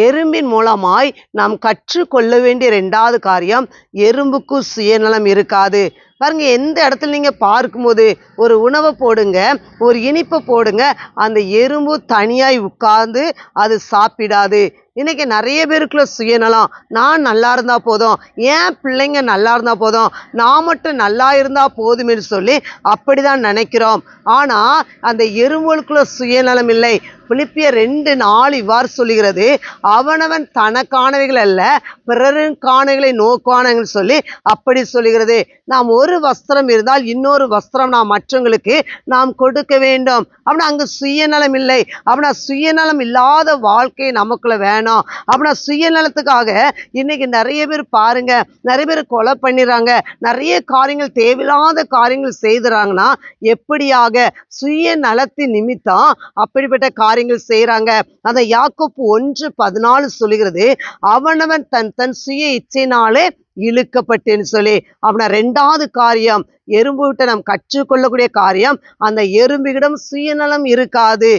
எறும்பின் மூலமாய் நாம் கற்றுக்கொள்ள வேண்டிய 2வது காரியம், எறும்புக்கு சுயநலம் இருக்காது. பாருங்க, எந்த இடத்துல நீங்க பார்க்கும்போது ஒரு உணவை போடுங்க, ஒரு இனிப்பை போடுங்க, அந்த எறும்பு தனியாய் உட்கார்ந்து அது சாப்பிடாது. இன்னைக்கு நிறைய பேருக்குள்ள சுயநலம். நான் நல்லா இருந்தா போதும், ஏன் பிள்ளைங்க நல்லா இருந்தா போதும், நான் மட்டும் நல்லா இருந்தா போதும்னு சொல்லி அப்படிதான் நினைக்கிறோம். ஆனா அந்த எறும்புகளுக்குள்ள சுயநலம் இல்லை. பிலிப்பியர் 2:4 இவ்வாறு சொல்லுகிறது, அவனவன் தனக்கானவைகள் அல்ல பிறருக்கானவைகளை நோக்கானவர்கள் சொல்லி அப்படி சொல்லுகிறது. நாம் ஒரு வஸ்திரம் இருந்தால் இன்னொரு வஸ்திரம் நாம் மற்றவங்களுக்கு நாம் கொடுக்க வேண்டும். அப்படின்னா அங்கு சுயநலம் இல்லை. அப்படின்னா சுயநலம் இல்லாத வாழ்க்கை நமக்குள்ள வேணும். அப்படின்னா சுயநலத்துக்காக இன்னைக்கு நிறைய பேர் பாருங்க, நிறைய பேர் கொலை பண்ணிடுறாங்க, நிறைய காரியங்கள் தேவையில்லாத காரியங்கள் செய்துறாங்கன்னா எப்படியாக சுயநலத்தின் நிமித்தம் அப்படிப்பட்ட காரியங்கள் செய்யறாங்க. அந்த யாக்கோப்பு 1:14 சொல்லுகிறது, அவனவன் தன் தன் சுய இச்சையினாலே இழுக்கப்பட்டேன்னு சொல்லி. அப்படின்னா 2வது காரியம், எறும்பு விட்டு நாம் கற்றுக்கொள்ளக்கூடிய காரியம், அந்த எறும்பிடம் சுயநலம் இருக்காது.